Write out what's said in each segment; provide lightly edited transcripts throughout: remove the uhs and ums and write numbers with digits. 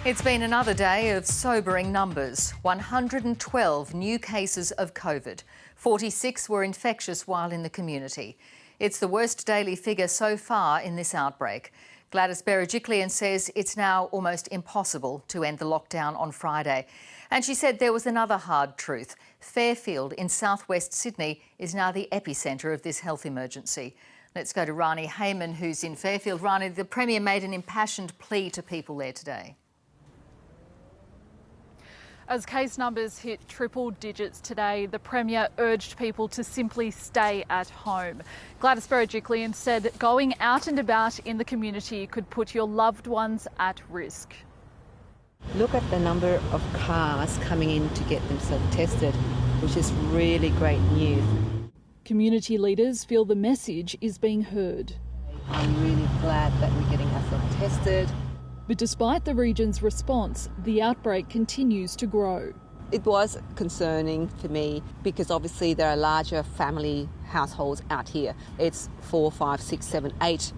It's been another day of sobering numbers. 112 new cases of COVID. 46 were infectious while in the community. It's the worst daily figure so far in this outbreak. Gladys Berejiklian says it's now almost impossible to end the lockdown on Friday. And she said there was another hard truth. Fairfield in southwest Sydney is now the epicentre of this health emergency. Let's go to Rani Hayman, who's in Fairfield. Rani, the Premier made an impassioned plea to people there today. As case numbers hit triple digits today, the Premier urged people to simply stay at home. Gladys Berejiklian said going out and about in the community could put your loved ones at risk. Look at the number of cars coming in to get themselves tested, which is really great news. Community leaders feel the message is being heard. I'm really glad that we're getting ourselves tested. But despite the region's response, the outbreak continues to grow. It was concerning for me because obviously there are larger family households out here. It's 4, 5, 6, 7, 8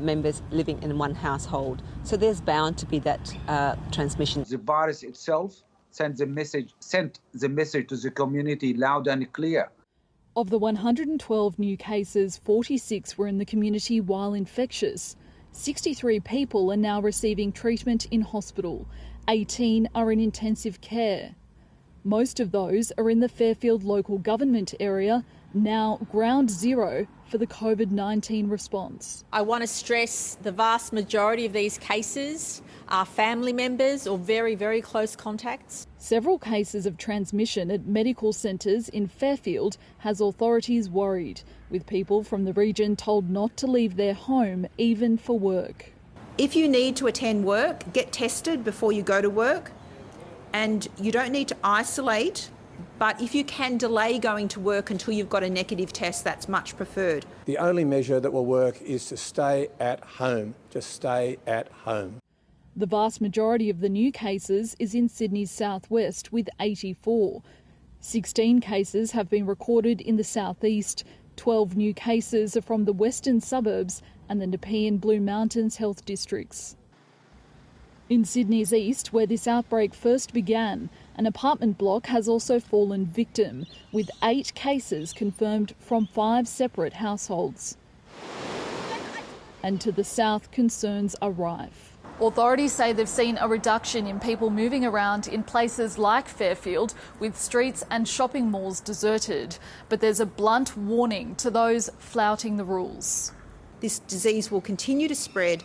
members living in one household. So there's bound to be that transmission. The virus itself sent the message to the community loud and clear. Of the 112 new cases, 46 were in the community while infectious. 63 people are now receiving treatment in hospital. 18 are in intensive care. Most of those are in the Fairfield local government area, now ground zero for the COVID-19 response. I want to stress the vast majority of these cases are family members or very, very close contacts. Several cases of transmission at medical centres in Fairfield has authorities worried, with people from the region told not to leave their home even for work. If you need to attend work, get tested before you go to work, and you don't need to isolate, but if you can delay going to work until you've got a negative test, that's much preferred. The only measure that will work is to stay at home. Just stay at home. The vast majority of the new cases is in Sydney's southwest with 84. 16 cases have been recorded in the southeast. 12 new cases are from the western suburbs and the Nepean Blue Mountains health districts. In Sydney's east, where this outbreak first began, an apartment block has also fallen victim, with 8 cases confirmed from 5 separate households. And to the south, concerns are rife. Authorities say they've seen a reduction in people moving around in places like Fairfield, with streets and shopping malls deserted. But there's a blunt warning to those flouting the rules. This disease will continue to spread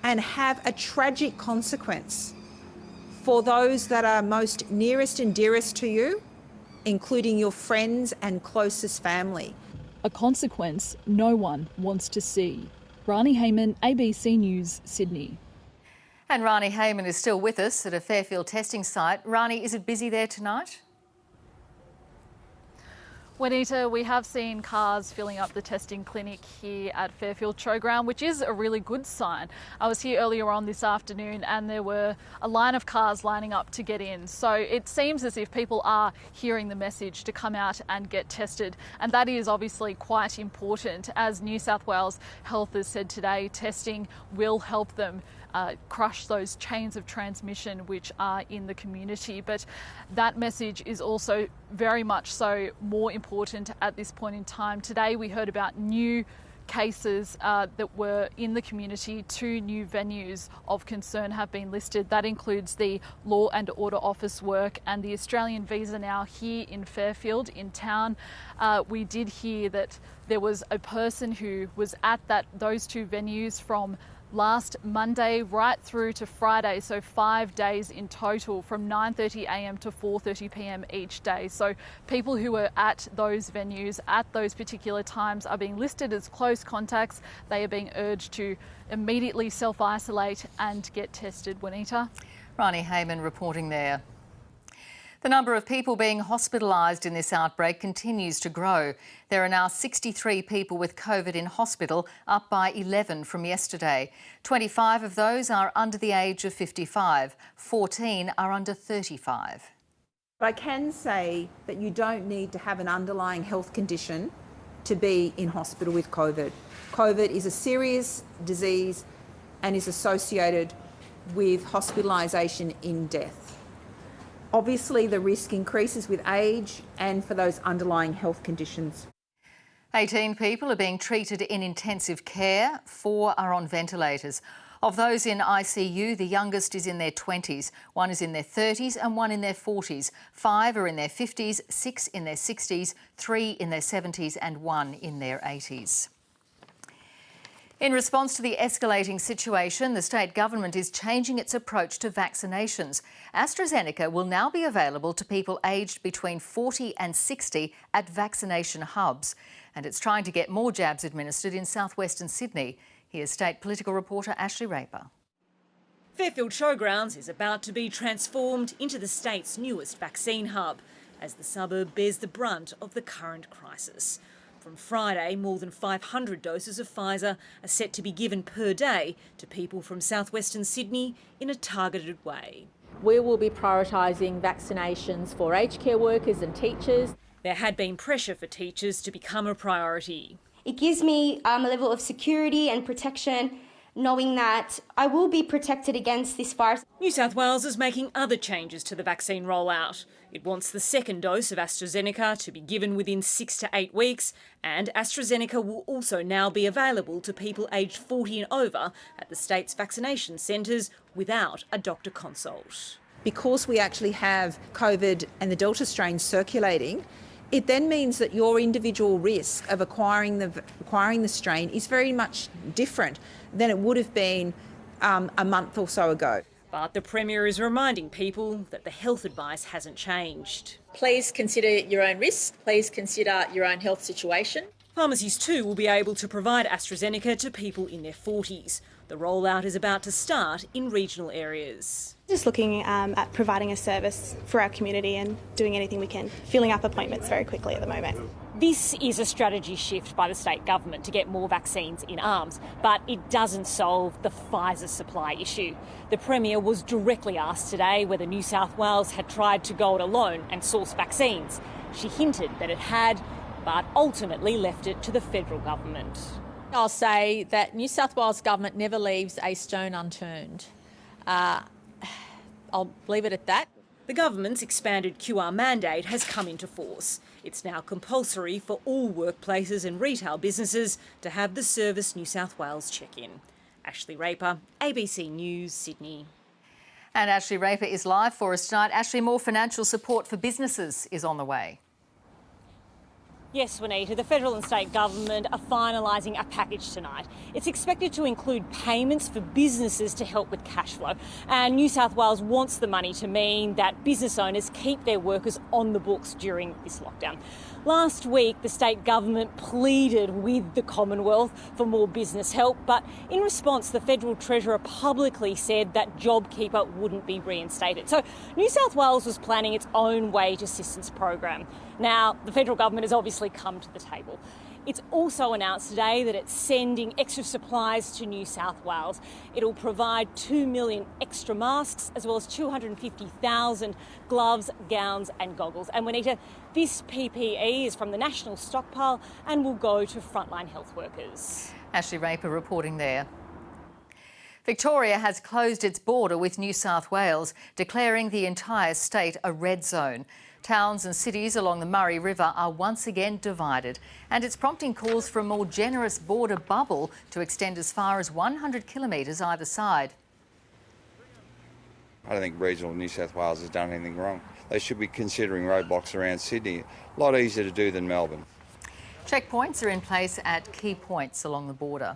and have a tragic consequence for those that are most nearest and dearest to you, including your friends and closest family. A consequence no one wants to see. Rani Hayman, ABC News, Sydney. And Rani Hayman is still with us at a Fairfield testing site. Rani, is it busy there tonight? Juanita, we have seen cars filling up the testing clinic here at Fairfield Showground, which is a really good sign. I was here earlier on this afternoon and there were a line of cars lining up to get in. So it seems as if people are hearing the message to come out and get tested. And that is obviously quite important. As New South Wales Health has said today, testing will help them crush those chains of transmission which are in the community. But that message is also very much so more important at this point in time. Today we heard about new cases that were in the community. 2 new venues of concern have been listed. That includes the Law and Order Office work and the Australian Visa Now here in Fairfield in town. We did hear that there was a person who was at those 2 venues from last Monday right through to Friday, so 5 days in total, from 9:30 a.m. to 4:30 p.m. each day. So people who were at those venues at those particular times are being listed as close contacts. They are being urged to immediately self-isolate and get tested. Juanita? Rani Hayman reporting there. The number of people being hospitalised in this outbreak continues to grow. There are now 63 people with COVID in hospital, up by 11 from yesterday. 25 of those are under the age of 55. 14 are under 35. But I can say that you don't need to have an underlying health condition to be in hospital with COVID. COVID is a serious disease and is associated with hospitalisation in death. Obviously, the risk increases with age and for those underlying health conditions. 18 people are being treated in intensive care. 4 are on ventilators. Of those in ICU, the youngest is in their 20s, 1 is in their 30s and 1 in their 40s. 5 are in their 50s, 6 in their 60s, 3 in their 70s and 1 in their 80s. In response to the escalating situation, the state government is changing its approach to vaccinations. AstraZeneca will now be available to people aged between 40 and 60 at vaccination hubs. And it's trying to get more jabs administered in southwestern Sydney. Here's state political reporter Ashley Raper. Fairfield Showgrounds is about to be transformed into the state's newest vaccine hub, as the suburb bears the brunt of the current crisis. From Friday, more than 500 doses of Pfizer are set to be given per day to people from southwestern Sydney in a targeted way. We will be prioritising vaccinations for aged care workers and teachers. There had been pressure for teachers to become a priority. It gives me a level of security and protection, knowing that I will be protected against this virus. New South Wales is making other changes to the vaccine rollout. It wants the second dose of AstraZeneca to be given within 6 to 8 weeks, and AstraZeneca will also now be available to people aged 40 and over at the state's vaccination centres without a doctor consult. Because we actually have COVID and the Delta strain circulating, it then means that your individual risk of acquiring the strain is very much different than it would have been a month or so ago. But the Premier is reminding people that the health advice hasn't changed. Please consider your own risk. Please consider your own health situation. Pharmacies too will be able to provide AstraZeneca to people in their 40s. The rollout is about to start in regional areas. Just looking at providing a service for our community and doing anything we can, filling up appointments very quickly at the moment. This is a strategy shift by the state government to get more vaccines in arms, but it doesn't solve the Pfizer supply issue. The Premier was directly asked today whether New South Wales had tried to go it alone and source vaccines. She hinted that it had, but ultimately left it to the federal government. I'll say that New South Wales government never leaves a stone unturned. I'll leave it at that. The government's expanded QR mandate has come into force. It's now compulsory for all workplaces and retail businesses to have the Service New South Wales check-in. Ashley Raper, ABC News, Sydney. And Ashley Raper is live for us tonight. Ashley, more financial support for businesses is on the way. Yes, Juanita, the federal and state government are finalising a package tonight. It's expected to include payments for businesses to help with cash flow. And New South Wales wants the money to mean that business owners keep their workers on the books during this lockdown. Last week, the state government pleaded with the Commonwealth for more business help, but in response, the Federal Treasurer publicly said that JobKeeper wouldn't be reinstated. So New South Wales was planning its own wage assistance program. Now, the federal government has obviously come to the table. It's also announced today that it's sending extra supplies to New South Wales. It'll provide 2 million extra masks as well as 250,000 gloves, gowns and goggles. And Juanita, this PPE is from the national stockpile and will go to frontline health workers. Ashley Raper reporting there. Victoria has closed its border with New South Wales, declaring the entire state a red zone. Towns and cities along the Murray River are once again divided, and it's prompting calls for a more generous border bubble to extend as far as 100 kilometres either side. I don't think regional New South Wales has done anything wrong. They should be considering roadblocks around Sydney. A lot easier to do than Melbourne. Checkpoints are in place at key points along the border.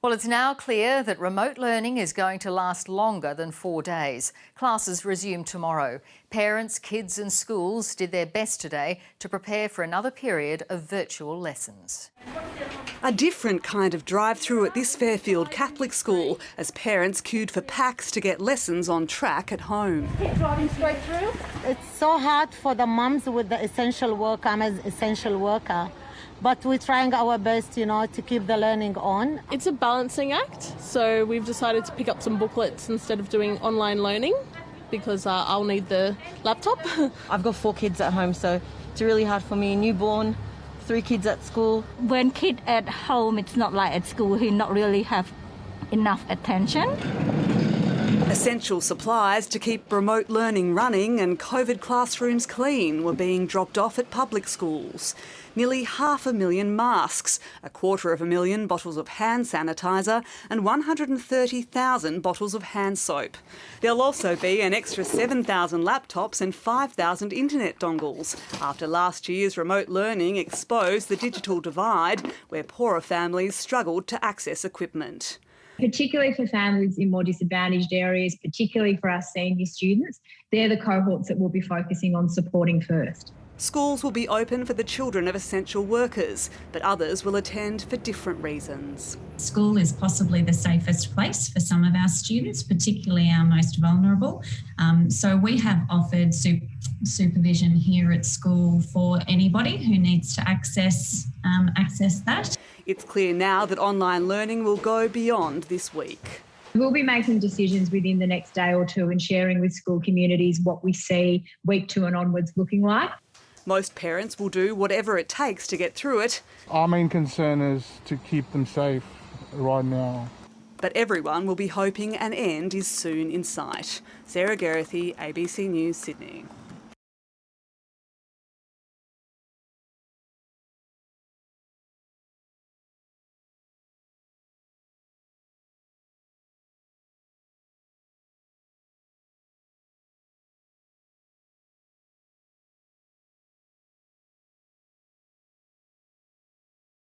Well, it's now clear that remote learning is going to last longer than 4 days. Classes resume tomorrow. Parents, kids and schools did their best today to prepare for another period of virtual lessons. A different kind of drive-through at this Fairfield Catholic school as parents queued for packs to get lessons on track at home. Keep driving straight through. It's so hard for the mums with the essential work. I'm an essential worker. But we're trying our best, to keep the learning on. It's a balancing act, so we've decided to pick up some booklets instead of doing online learning because I'll need the laptop. I've got 4 kids at home, so it's really hard for me. Newborn, 3 kids at school. When kid at home, it's not like at school, he not really have enough attention. Essential supplies to keep remote learning running and COVID classrooms clean were being dropped off at public schools. Nearly 500,000 masks, 250,000 bottles of hand sanitizer and 130,000 bottles of hand soap. There'll also be an extra 7,000 laptops and 5,000 internet dongles after last year's remote learning exposed the digital divide where poorer families struggled to access equipment. Particularly for families in more disadvantaged areas, particularly for our senior students, they're the cohorts that we'll be focusing on supporting first. Schools will be open for the children of essential workers, but others will attend for different reasons. School is possibly the safest place for some of our students, particularly our most vulnerable. So we have offered supervision here at school for anybody who needs to access that. It's clear now that online learning will go beyond this week. We'll be making decisions within the next day or two and sharing with school communities what we see week 2 and onwards looking like. Most parents will do whatever it takes to get through it. Our main concern is to keep them safe right now. But everyone will be hoping an end is soon in sight. Sarah Gerrithy, ABC News, Sydney.